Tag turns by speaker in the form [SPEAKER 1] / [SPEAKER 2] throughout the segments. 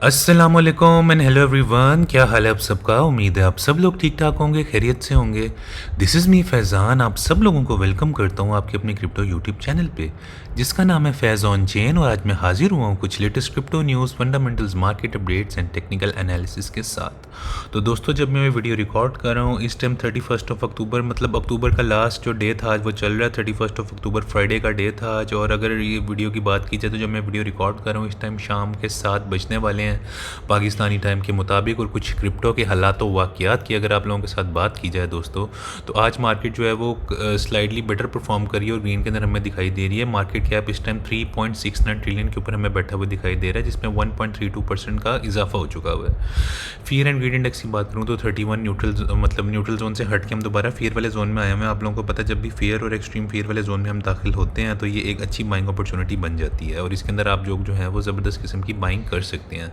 [SPEAKER 1] अस्सलामुअलैकुम and hello everyone, क्या हाल है आप सबका। उम्मीद है आप सब लोग ठीक ठाक होंगे, खैरियत से होंगे। दिस इज़ मी फैज़ान, आप सब लोगों को वेलकम करता हूँ आपके अपने क्रिप्टो यूट्यूब चैनल पे, जिसका नाम है फैज़ ऑन चेन। और आज मैं हाजिर हुआ हूँ कुछ latest crypto news, fundamentals, market updates and technical analysis के साथ। तो दोस्तों, जब मैं वीडियो रिकॉर्ड कर रहा हूँ इस टाइम 31 अक्टूबर, मतलब अक्टूबर का लास्ट जो डे था आज वो चल रहा है। 31 अक्टूबर फ्राइडे का डे था आज। और अगर ये वीडियो की बात की जाए तो जब मैं वीडियो रिकॉर्ड कर रहा हूँ इस टाइम शाम के 7 बजने वाले हैं पाकिस्तानी टाइम के मुताबिक। और कुछ क्रिप्टो के हालात वाक़यात की अगर आप लोगों के साथ बात की जाए दोस्तों, तो आज मार्केट जो है वो स्लाइडली बेटर परफॉर्म करी है और ग्रीन के अंदर हमें दिखाई दे रही है। मार्केट कैप इस टाइम 3.69 ट्रिलियन के ऊपर हमें बैठा हुआ दिखाई दे रहा है, जिसमें 1.32% का इजाफा हो चुका हुआ है। फियर एंड ग्रीड इंडेक्स की बात करूँ तो 31 न्यूट्रल, मतलब न्यूट्रल जोन से हट के हम दोबारा फेयर वाले जोन में आए हैं। आप लोगों को पता है जब भी फेयर और एक्सट्रीम फेयर वाले जोन में हम दाखिल होते हैं तो ये एक अच्छी बाइंग अपॉर्चुनिटी बन जाती है और इसके अंदर आप जो है वो ज़बरदस्त किस्म की बाइंग कर सकते हैं।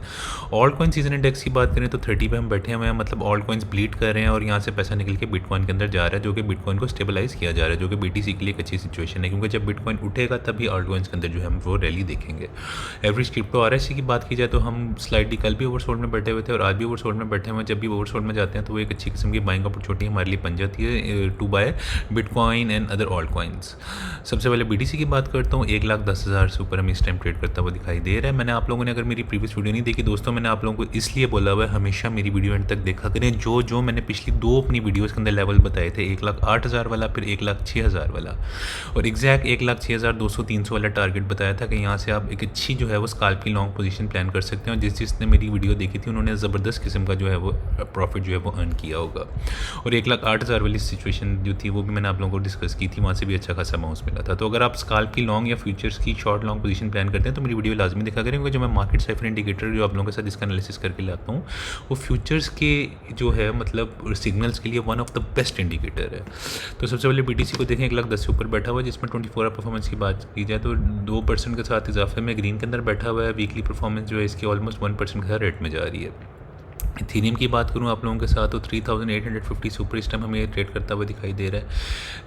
[SPEAKER 1] ऑल्ट कॉइन सीजन इंडेक्स की बात करें तो 30 पे हम बैठे हुए हैं, मतलब ऑल्ट कॉइन्स ब्लीड कर रहे हैं और यहाँ से पैसा निकल के बिटकॉइन के अंदर जा रहा है, जो कि बिटकॉइन को स्टेबलाइज़ किया जा रहा है, जो कि बीटीसी के लिए एक अच्छी सिचुएशन है, क्योंकि जब बिटकॉइन उठेगा तभी ऑल्ट कॉइन्स के अंदर जो है हम वो रैली देखेंगे। एवरेज क्रिप्टो आरएससी की बात की जाए तो हम स्लाइडली कल भी ओवरसोल्ड में बैठे हुए थे और आज भी ओवरसोल्ड में बैठे हुए हैं। जब भी ओवरसोल्ड में जाते हैं तो वो एक अच्छी किस्म की बाइंग अपॉर्चुनिटी हमारे लिए बन जाती है to buy bitcoin and other alt coins. सबसे पहले बीटीसी की बात करता हूँ, 1,10,000 से ऊपर हमें इस टाइम ट्रेड करता हुआ दिखाई दे रहा है। मैंने आप लोगों ने अगर मेरी प्रीवियस वीडियो नहीं देखी दोस्तों, मैंने आप लोगों को इसलिए बोला हुआ है हमेशा मेरी वीडियो एंड तक देखा करें। जो मैंने पिछली दो अपनी वीडियोस के अंदर लेवल बताए थे, 1,08,000 वाला, फिर 1,06,000 वाला और एग्जैक्ट 1,06,200-300 वाला टारगेट बताया था कि यहाँ से आप एक अच्छी जो है वो स्काल्प की लॉन्ग पोजीशन प्लान कर सकते हैं। और जिसने मेरी वीडियो देखी थी उन्होंने ज़बरदस्त किस्म का जो है वो प्रॉफिट जो है वो अर्न किया होगा। और 1,08,000 वाली सिचुएशन जो थी वो भी मैंने आप लोगों को डिस्कस की थी, वहाँ से भी अच्छा खासा बाउंस मिला था। तो अगर आप स्काल्प की लॉन्ग या फ्यूचर्स की शॉर्ट लॉन्ग पोजीशन प्लान करते हैं तो मेरी वीडियो लाजमी देखा करें, क्योंकि जो मैं मार्केट साइफर इंडिकेटर जो आप लोगों के साथ इसका एनालिसिस करके लाता हूँ वो फ्यूचर्स के जो है मतलब सिग्नल्स के लिए one of the best indicator है। तो सबसे पहले बीटीसी को देखें, 1,10,000 से ऊपर बैठा हुआ है, जिसमें 24 आवर परफॉर्मेंस की बात की जाए तो 2% के साथ इजाफे में ग्रीन के अंदर बैठा हुआ है। वीकली परफॉर्मेंस जो है इसकी ऑलमोस्ट 1% के रेट में जा रही है। इथेरियम की बात करूँ आप लोगों के साथ तो 3,850 से ऊपर इस टाइम हमें ट्रेड करता हुआ दिखाई दे रहा है,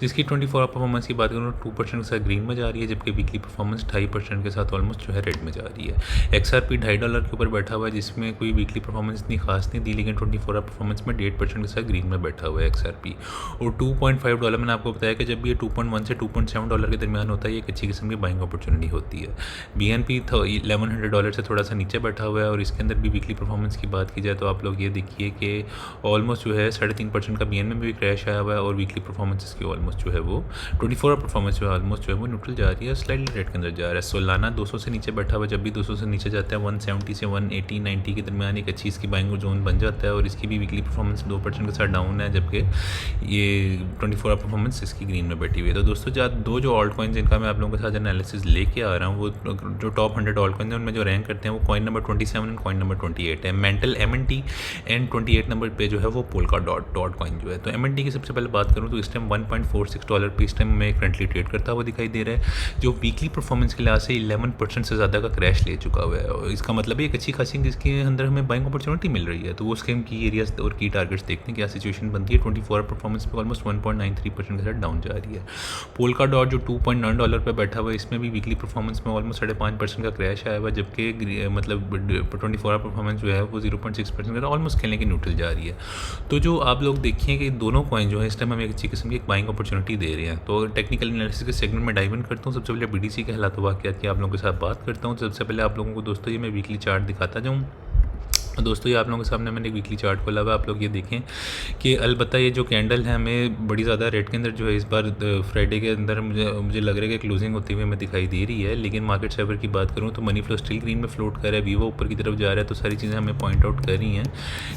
[SPEAKER 1] जिसकी 24 आवर परफॉर्मेंस की बात करूँ 2% के साथ ग्रीन में जा रही है, जबकि वीकली परफॉर्मेंस 2.5% के साथ ऑलमोस्ट जो है रेड में जा रही है। XRP $2.5 के ऊपर बैठा हुआ है, जिसमें कोई वीकली परफॉर्मेंस इतनी खास नहीं दी, लेकिन 24 आवर परफॉर्मेंस में 8% के साथ ग्रीन में बैठा हुआ है XRP। और $2.5 मैंने आपको बताया कि जब भी ये 2.1 से $2.7 के दरमियान होता है ये एक अच्छी किस्म की बाइंग अपॉर्चुनिटी होती है। BNP $1,100 से थोड़ा सा नीचे बैठा हुआ है और इसके अंदर भी वीकली परफॉर्मेंस की बात की जाए तो आप लोग ये देखिए कि ऑलमोस्ट जो है 3.5% का BN में भी क्रैश आया हुआ है और वीकली परफॉर्मेंस की ऑलमोस्ट जो है वो 24 आवर परफॉर्मेंस जो है ऑलमोस्ट जो है वो न्यूट्रल जा रही है, स्लाइडली रेट के अंदर जा रहा है। सोलाना 200 से नीचे बैठा हुआ है, जब भी 200 से नीचे जाता है 170 से 180-90 के दरमियान एक अच्छी इसकी बाइंग जोन बन जाता है और इसकी भी वीकली परफॉर्मेंस 2% के साथ डाउन है, जबकि ये 24 आवर परफॉर्मेंस इसकी ग्रीन में बैठी हुई है। तो दोस्तों दो ऑल्ट कॉइन्स जिनका मैं आप लोगों के साथ एनालिसिस लेके आ रहा हूँ, वो जो टॉप 100 ऑल्ट कॉइन्स हैं उनमें जो रैंक करते हैं वो coin number 27 and coin number 28 है। मेंटल MNT एंड 28 नंबर पे जो है वो पोल्का डॉट कॉइन जो है। तो MNT की सबसे पहले बात करूँ तो इस टाइम $1.46 पे इस टाइम में करंटली ट्रेड करता हुआ दिखाई दे रहा है, जो वीकली परफॉर्मेंस के लिहाज से 11% से ज़्यादा का क्रैश ले चुका हुआ है। और इसका मतलब एक अच्छी खासी जिसके अंदर हमें बाइंग अपॉर्चुनिटी मिल रही है। तो वो उसके की एरियाज और की टारगेट्स देखते हैं क्या सिचुएशन बनती है। 24 आवर परफॉर्मेंस पे ऑलमोस्ट 1.93% के साथ डाउन जा रही है। पोल्का डॉट जो $2.9 पे बैठा हुआ है इसमें भी वीकली परफॉर्मेंस में ऑलमोस्ट 5.5% का क्रैश आया हुआ है, जबकि मतलब 24 आवर परफॉर्मेंस जो है वो 0.6% का ऑलमोस्ट खेलने की न्यूट्रल जा रही है। तो जो आप लोग देखिए कि दोनों कॉइन जो है इस टाइम हमें एक अच्छी किस्म की एक बाइंग अपॉर्चुनिटी दे रहे हैं। तो टेक्निकल एनालिसिस के सेगमेंट में डाइव इन करता हूँ। सबसे पहले BTC के हालात वाक़यात की आप लोगों के साथ बात करता हूँ। सबसे पहले आप लोगों को दोस्तों ये मैं वीकली चार्ट दिखाता जाऊँ। दोस्तों ये आप लोगों के सामने मैंने एक वीकली चार्ट खोला हुआ है, आप लोग ये देखें कि अलबत्ता ये जो कैंडल है हमें बड़ी ज़्यादा रेड के अंदर जो है इस बार फ्राइडे के अंदर मुझे लग रहा है कि क्लोजिंग होती हुई हमें दिखाई दे रही है। लेकिन मार्केट साइबर की बात करूँ तो मनी फ्लो स्टिल ग्रीन में फ्लोट कर रहा है, वीवो ऊपर की तरफ जा रहा है। तो सारी चीज़ें हमें पॉइंट आउट कर रही हैं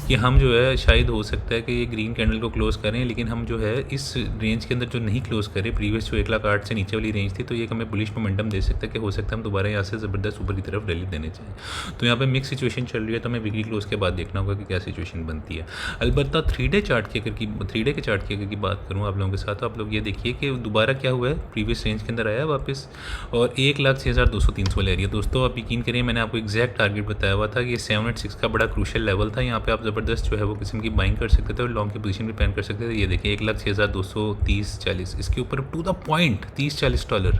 [SPEAKER 1] कि हम जो है शायद हो सकता है कि ये ग्रीन कैंडल को क्लोज़ करें, लेकिन हम जो है इस रेंज के अंदर जो नहीं क्लोज़ करें, प्रीवियस जो 1,08,000 से नीचे वाली रेंज थी, तो ये हमें बुलिश मोमेंटम दे सकता है कि हो सकता है हम दोबारा यहाँ से ज़बरदस्त ऊपर की तरफ रैली देने चाहिए। तो यहाँ पर मिक्स सिचुएशन चल रही है, तो हमें वीकली क्लोज के बाद देखना होगा कि क्या सिचुएशन बनती है। अलबत्ता 3 डे चार्ट की बात करूँ आप लोगों के साथ, तो आप लोग ये देखिए कि दोबारा क्या हुआ है, प्रीवियस रेंज के अंदर आया वापस और 1,06,200-300 वाला एरिया। दोस्तों आप यकीन करिए मैंने आपको एग्जैक्ट टारगेट बताया हुआ था कि 786 का बड़ा क्रूशियल लेवल था, यहाँ पे आप ज़बरदस्त जो है वो किस्म की बाइंग कर सकते थे और लॉन्ग की पोजीशन भी प्लान कर सकते थे। ये देखिए 1,06,230-40 इसके ऊपर टू द पॉइंट $30-40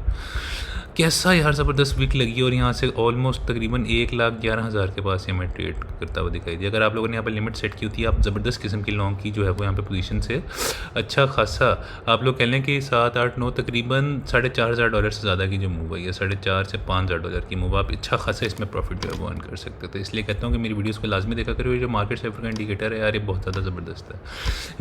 [SPEAKER 1] कैसा यार ज़बरदस्त विक लगी और यहाँ से ऑलमोस्ट तकरीबन 1,11,000 के पास ये मैं ट्रेड करता हुआ दिखाई दिया। अगर आप लोगों ने यहाँ पर लिमिट सेट की होती है, आप ज़बरदस्त किस्म की लॉन्ग की जो है वो यहाँ पे पोजीशन से अच्छा खासा आप लोग कह लें कि 7-8-9 तकरीबन $4,500 से ज़्यादा की जो मूव आई है, $4,500 से $5,000 की मूव, आप अच्छा खासा इसमें प्रॉफिट जो है वो अर्न कर सकते हो। तो इसलिए कहता हूँ कि मेरी वीडियोज़ को लाजमी देखा करो। ये जो मार्केट सेफर का इंडिकेटर है यार, ये बहुत ज़्यादा ज़बरदस्त है।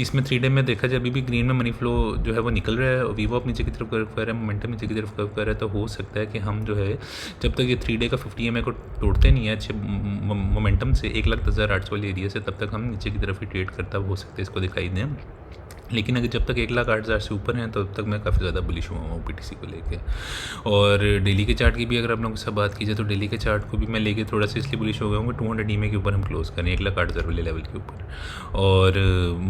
[SPEAKER 1] इसमें 3 डे में देखा जाए अभी भी ग्रीन में मनी फ्लो जो है वो निकल रहा है, वीवो आप नीचे की तरफ कर्व कर रहा है, मोमेंटम नीचे की तरफ कर्व कर रहा है। तो हो सकता है कि हम जो है जब तक ये 3 डे का 50 EMA को तोड़ते नहीं है अच्छे मोमेंटम से 1,10,800 वाले एरिया से, तब तक हम नीचे की तरफ ही ट्रेड करता हो सकता है इसको दिखाई दें। लेकिन अगर जब तक 1,08,000 से ऊपर हैं तो तब तक मैं काफ़ी ज़्यादा बुलिश हुआ हूँ BTC को लेके। और डेली के चार्ट की भी अगर आप लोगों के साथ बात की जाए तो डेली के चार्ट को भी मैं लेके थोड़ा सा इसलिए बुलिश हो गया हूँ कि 200 EMA के ऊपर हम क्लोज करें 1,08,000 वाले लेवल के ऊपर। और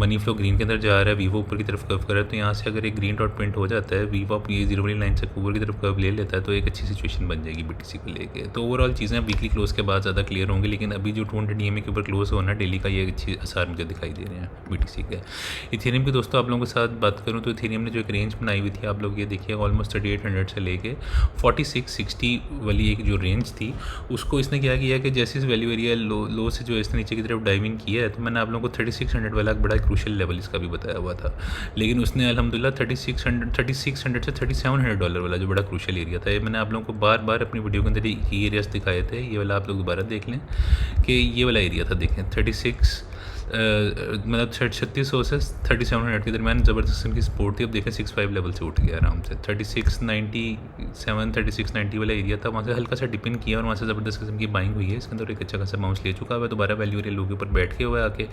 [SPEAKER 1] मनी फ्लो ग्रीन के अंदर जा रहा है, वीवो ऊपर की तरफ कर्व कर रहा है। तो यहाँ से अगर एक ग्रीन डॉट प्रिंट हो जाता है, वीवो आप ये 0 वाली लाइन से ऊपर की तरफ कर्व ले लेता है, तो एक अच्छी सिचुएशन बन जाएगी BTC को लेके। तो ओवरऑल चीज़ें वीकली क्लोज के बाद ज़्यादा क्लियर होंगी, लेकिन अभी जो 200 EMA के ऊपर क्लोज होना डेली का, ये अच्छी आसार मुझे दिखाई दे रहे हैं BTC के। इथेरियम के दोस्तों आप लोगों के साथ बात करूँ तो इथेरियम ने जो एक रेंज बनाई हुई थी, आप लोग ये देखिए ऑलमोस्ट 3800 से लेके 4660 वाली एक जो रेंज थी, उसको इसने क्या किया कि जैसे इस वैल्यू एरिया लो से जो इसने नीचे की तरफ डाइव इन किया है, तो मैंने आप लोगों को 3600 वाला बड़ा क्रूशियल लेवल इसका भी बताया हुआ था। लेकिन उसने अल्हम्दुलिल्लाह 3600 से $3,700 वाला जो बड़ा क्रूशियल एरिया था, ये मैंने आप लोगों को बार बार अपनी वीडियो के अंदर ये एरियाज दिखाए थे। ये वाला आप लोग दोबारा देख लें कि ये वाला एरिया था, देखें 36 मतलब 3600 से 3700 के दरमियान ज़बरदस्त किस्म की सपोर्ट थी। अब देखें 65 लेवल से उठ गया आराम से, 3697 3690 वाला एरिया था, वहाँ से हल्का सा डिपिन किया और वहाँ से ज़बरदस्त किस्म की बाइंग हुई है। इसके अंदर एक अच्छा खासा बाउंस ले चुका है, दोबारा वैल्यू एरिया लो के ऊपर बैठ के हुआ है आके,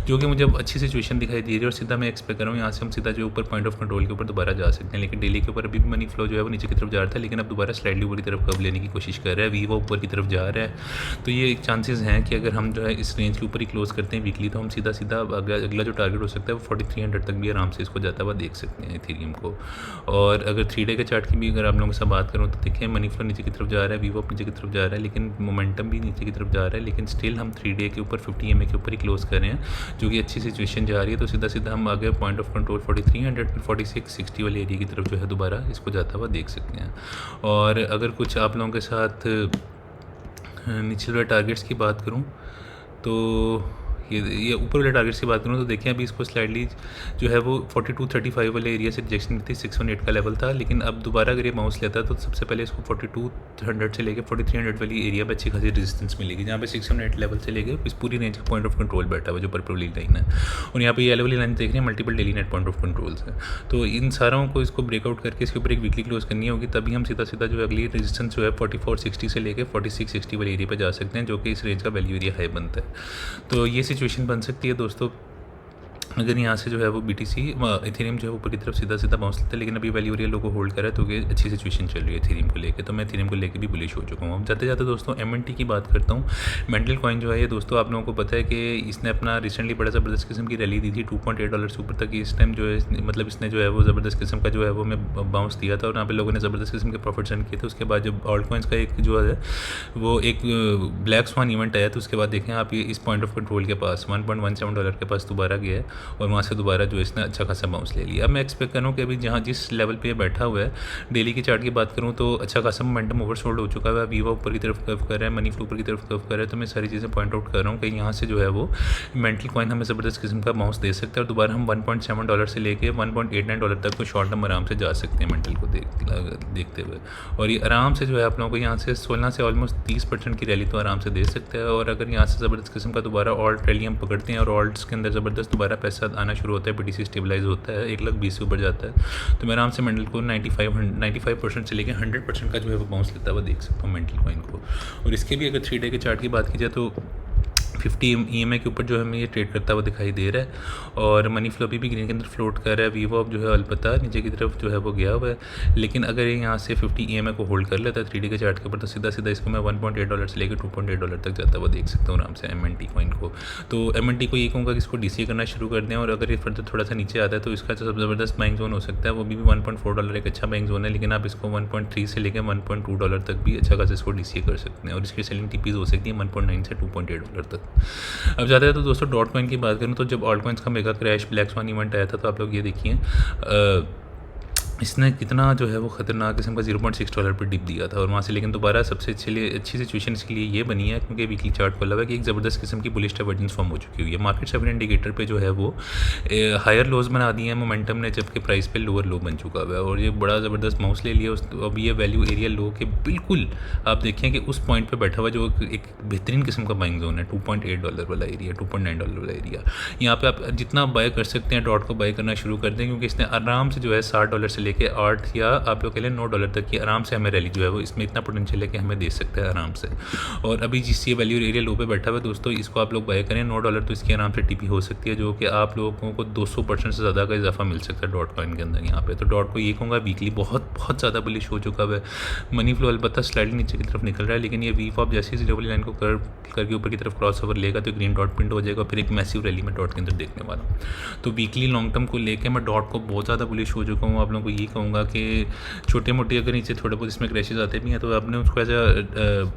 [SPEAKER 1] जो कि मुझे अब अच्छी सिचुएशन दिखाई दे रही है। और सीधा मैं एक्सपेक्ट कर रहा हूँ यहाँ से हम सीधा जो ऊपर पॉइंट ऑफ कंट्रोल के ऊपर दोबारा जा सकते हैं। लेकिन डेली के ऊपर अभी भी मनी फ्लो जो है वो नीचे की तरफ जा रहा था, लेकिन अब दोबारा स्लाइडली ऊपर की तरफ कब लेने की कोशिश कर रहा है, वीवो ऊपर की तरफ जा रहा है। तो ये एक चांसेस हैं कि अगर हम जो है इस रेंज के ऊपर ही क्लोज करते हैं वीकली, तो हम सीधा सीधा अगला जो टारगेट हो सकता है वो 4300 तक भी आराम से इसको जाता हुआ देख सकते हैं इथेरियम को। और अगर 3 डे के चार्ट की भी अगर आप लोगों से बात करूँ तो देखिए मनी फ्लो नीचे की तरफ जा रहा है, वीवो नीचे की तरफ जा रहा है, लेकिन मोमेंटम भी नीचे की तरफ जा रहा है। लेकिन स्टिल हम 3 डे के ऊपर 50 EMA के ऊपर ही क्लोज कर रहे हैं, जो कि अच्छी सिचुएशन जा रही है। तो सीधा सीधा हम आगे पॉइंट ऑफ कंट्रोल 4300 4660 वाले एरिया की तरफ जो है दोबारा इसको जाता हुआ देख सकते हैं। और अगर कुछ आप लोगों के साथ निचले वाले टारगेट्स की बात करूँ तो ये ऊपर वाले टारगेट्स की बात करूँ तो देखिए अभी इसको स्लाइडली जो है वो 4235 वाले एरिया से रिजेक्शन थी, 618 का लेवल था। लेकिन अब दोबारा अगर ये बाउंस लेता है तो सबसे पहले इसको 4200 से लेके 4300 वाली एरिया पे अच्छी खासी रेजिस्टेंस मिलेगी, जहाँ पे 618 लेवल से लेके इस पूरी रेंज का पॉइंट ऑफ कंट्रोल बैठा हुआ जो पर्पल वाली लाइन है। और यहाँ पे ये वाली लाइन देख रहे हैं multiple daily net point of controls है। तो इन सारों को इसको ब्रेकआउट करके इसके ऊपर एक वीकली क्लोज करनी होगी, तभी हम सीधा सीधा जो अगली रेजिस्टेंस जो है 4460 से लेके 4660 वाले एरिया पर जा सकते हैं, जो कि इस रेंज का वैल्यू एरिया हाई बनता है। तो ये सिचुएशन बन सकती है दोस्तों अगर यहाँ से जो है वो BTC इथेरियम जो है ऊपर की तरफ सीधा सीधा बाउंस लेता है। लेकिन अभी वैल्यू एरिया लोगों को होल्ड करा है, तो ये अच्छी सिचुएशन चल रही है इथेरियम को लेके। तो मैं इथेरियम को लेके भी बुलिश हो चुका हूँ। अब जाते जाते दोस्तों MNT की बात करता हूँ। मेंटल कॉइन जो है ये दोस्तों आप लोगों को पता है कि इसने अपना रिसेंटली बड़ा ज़बरदस्त किस्म की रैली दी थी $2.8 से ऊपर तक। इस टाइम जो है मतलब इसने जो है वो ज़बरदस्त किस्म का जो है वो मैं बाउंस दिया था और यहाँ पे लोगों ने ज़बरदस्त किस्म के प्रॉफिट्स अर्न किए थे। उसके बाद जब ऑल्ट कॉइन्स का एक जो है वो एक ब्लैक स्वान इवेंट आया, तो उसके बाद देखें आप ये इस पॉइंट ऑफ कंट्रोल के पास $1.17 के पास दोबारा गया है और वहाँ से दोबारा जो इसने अच्छा खासा बाउंस ले लिया। अब मैं एक्सपेक्ट कर रहा हूँ कि अभी जहाँ जिस लेवल पे बैठा हुआ है, डेली की चार्ट की बात करूँ तो अच्छा खासा मोमेंटम ओवरसोल्ड हो चुका है। वीवो ऊपर की तरफ कर्व कर रहा है, मनी फ्लो ऊपर की तरफ कर्व कर रहा है। तो मैं सारी चीज़ें पॉइंट आउट कर रहा हूँ कि यहाँ से जो है वो मेंटल कॉइन हमें ज़बरदस्त किस्म का बाउंस दे सकता है और दोबारा हम $1.7 से लेके $1.89 तक को शॉर्ट टर्म आराम से जा सकते हैं मेंटल को देखते हुए। और ये आराम से जो है आप लोगों को यहाँ से 16 से ऑलमोस्ट 30% की रैली तो आराम से दे सकता है। और अगर यहाँ से ज़बरदस्त किस्म का दोबारा ऑल्ट रैली हम पकड़ते हैं और ऑल्ट्स के अंदर ज़बरदस्त दोबारा पैसा आना शुरू होता है, BTC स्टेबलाइज होता है, 1,20,000 से ऊपर जाता है, तो मैं आराम से मेंटल को 95% से लेकर 100% का जो है वो बाउंस लेता हुआ देख सकता हूँ मेंटल कॉइन को। और इसके भी अगर 3 डे के चार्ट की बात की जाए तो 50 EMA के ऊपर जो हमें ये ट्रेड करता हुआ दिखाई दे रहा है। और मनी फ्लो भी ग्रीन के अंदर फ्लोट कर रहा है। वीवो अब जो है अलबत्ता नीचे की तरफ जो है वो गया हुआ है, लेकिन अगर ये यहाँ से 50 EMA को होल्ड कर लेता है 3 डे के चार्ट के ऊपर, तो सीधा सीधा इसको मैं $1.8 से लेकर $2.8 तक जाता हुआ देख सकता हूँ आराम से MNT कॉइन को। तो MNT को ये कहूँगा कि इसको DCA करना शुरू कर दें, और अगर ये फर्दर थोड़ा सा नीचे आता है तो इसका जो सब ज़बरदस्त बाइंग जोन हो सकता है वो भी $1.4 एक अच्छा बाइंग जोन है। लेकिन आप इसको 1.3 से लेकर $1.2 तक भी अच्छा खासा इसको DCA कर सकते हैं, और इसकी सेलिंग TPs हो सकती है 1.9 से $2.8 तक। अब जाता है तो दोस्तों डॉट कॉइन की बात करूँ तो जब ऑल्ट कॉइन्स का mega crash black swan event आया था, तो आप लोग ये देखिए इसने कितना जो है वो ख़तरनाक किस्म का $0.6 पर डिप दिया था, और वहाँ से लेकिन दोबारा सबसे अच्छी सिचुएशन इसके लिए ये बनी है क्योंकि वीकली चार्ट खोला हुआ है कि एक ज़बरदस्त किस्म की बुलिश डाइवर्जेंस फॉर्म हो चुकी हुई है। मार्केट 7 इंडिकेटर पे जो है वो हायर लोज बना दिए हैं मोमेंटम ने, जबकि प्राइस पे लोअर लो बन चुका हुआ है, और ये बड़ा ज़बरदस्त माउस ले लिया अब ये वैल्यू एरिया लो के बिल्कुल आप देखें कि उस पॉइंट पर बैठा हुआ जो एक बेहतरीन किस्म का बाइंग जोन है, $2.8 वाला एरिया, $2.9 वाला एरिया। यहाँ पर आप जितना बाय कर सकते हैं डॉट को बाय करना शुरू कर दें, क्योंकि इसने आराम से जो है $60 से लेके 8 या आप लोग कह लें $9 तक की आराम से हमें रैली जो है वो इसमें इतना पोटेंशियल है कि हमें दे सकता है आराम से। और अभी जिस ये वैल्यू एरिया लो पे बैठा हुआ है दोस्तों, इसको आप लोग बाय करें $9 तो इसकी आराम से टीपी हो सकती है, जो कि आप लोगों को 200% से ज़्यादा का इजाफा मिल सकता है डॉट कॉइन के अंदर यहाँ पे। तो डॉट को ये कहूँगा वीकली बहुत बहुत ज़्यादा बुलिश हो चुका है। मनी फ्लो अलबत्ता स्लाइडली नीचे की तरफ निकल रहा है, लेकिन ये वी फॉप जैसे ही लेवल लाइन को कर्व करके ऊपर की तरफ क्रॉस ओवर लेगा तो ग्रीन डॉट प्रिंट हो जाएगा, फिर एक मैसिव रैली में डॉट के अंदर देखने वाला हूँ। तो वीकली लॉन्ग टर्म को लेकर मैं डॉट को बहुत ज़्यादा बुलिश हो चुका हूँ। आप लोगों को ये कहूँगा कि छोटे मोटे अगर नीचे थोड़े बहुत इसमें क्रैशेज आते भी हैं तो आपने उसको एज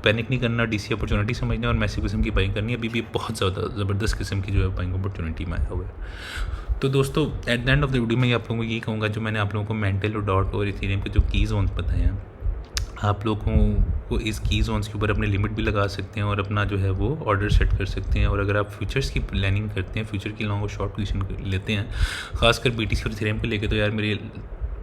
[SPEAKER 1] पैनिक नहीं करना, डीसी अपॉर्चुनिटी समझना और मैसिव किस्म की बाइंग करनी है। अभी भी बहुत ज़्यादा ज़बरदस्त किस्म की जो है बाइंग अपॉर्चुनिटी में आया हुआ है। तो दोस्तों at the end of the video में आप लोगों को ये कहूँगा, जो मैंने आप लोगों को मेंटल और डॉट और इथेरियम के जो की जोन्स बताए हैं, आप लोगों को इस की जोन्स के ऊपर अपने लिमिट भी लगा सकते हैं और अपना जो है वो ऑर्डर सेट कर सकते हैं। और अगर आप फ्यूचर्स की प्लानिंग करते हैं, फ्यूचर की लॉन्ग और शॉर्ट पोजीशन लेते हैं, खासकर BTC और इथेरियम को लेके, तो यार मेरी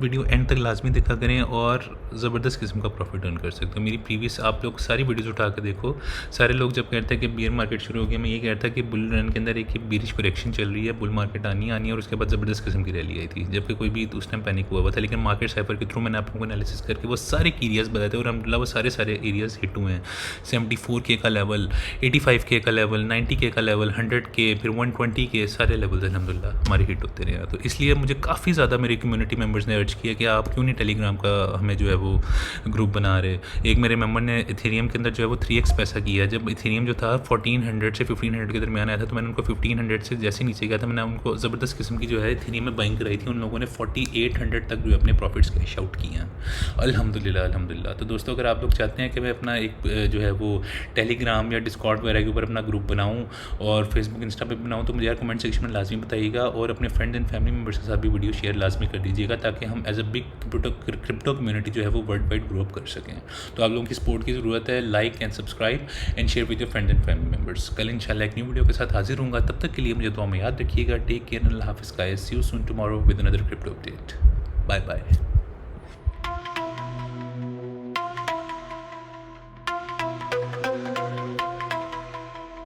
[SPEAKER 1] वीडियो एंड तक लाजमी देखा करें और ज़बरदस्त किस्म का प्रॉफिट अर्न कर सकते हो। मेरी प्रीवियस आप लोग सारी वीडियोज़ उठा कर देखो। सारे लोग जब कहते हैं कि बियर मार्केट शुरू हो गया, मैं ये कहता कि बुल रन के अंदर एक बियरिश करेक्शन चल रही है, बुल मार्केट आनी है और उसके बाद ज़बरदस्त किस्म की रैली आई थी, जबकि कोई भी उस टाइम पैनिक हुआ था। लेकिन मार्केट साइफर के थ्रू मैंने आप लोगों को एनालिसिस करके वो सारे एरियाज़ बताए थे और अलहमदिल्ला वो सारे एरियाज़ हिट हुए हैं। 74K का लेवल, 85K का लेवल, 90K का लेवल, 100K, फिर 120K, सारे लेवल्स अलहमदिल्ला हमारे हिट होते रहे हैं। तो इसलिए मुझे काफ़ी ज़्यादा मेरी कम्युनिटी मेम्बर्स ने अर्ज किया कि आप क्यों नहीं टेलीग्राम का हमें जो है वो ग्रुप बना रहे। एक मेरे मेंबर ने इथेरियम के अंदर जो है वो 3x पैसा किया। जब इथेरियम जो था 1400 से 1500 के दरमियान आया था, तो मैंने उनको 1500 से जैसे नीचे गया था, मैंने उनको ज़बरदस्त किस्म की जो है इथेरियम में बाइंग कराई थी। उन लोगों ने 4800 तक जो है अपने प्रॉफिट्स कैश आउट किए हैं, अल्हम्दुलिल्लाह अल्हम्दुलिल्लाह। तो दोस्तों अगर आप लोग चाहते हैं कि मैं अपना एक जो है वो टेलीग्राम या डिस्कॉर्ड वगैरह के ऊपर अपना ग्रुप बनाऊँ और फेसबुक इंस्टा पे बनाऊँ, तो मुझे यार कमेंट सेक्शन में लाजमी बताइएगा और अपने फ्रेंड्स एंड फैमिली मेम्बर्स के साथ भी वीडियो शेयर लाजमी कर दीजिएगा, ताकि हम as a big crypto community जो है वो वर्ल्ड वाइड ग्रो अप कर सकें। तो आप लोगों की सपोर्ट की ज़रूरत है। Like and subscribe and share with your friends and family members. कल इंशाल्लाह एक न्यू वीडियो के साथ हाजिर होऊंगा। तब तक के लिए मुझे दुआ में याद रखिएगा। टेक केयर, अल्लाह हाफ़िज़ guys, see you soon tomorrow with another crypto update. Bye bye.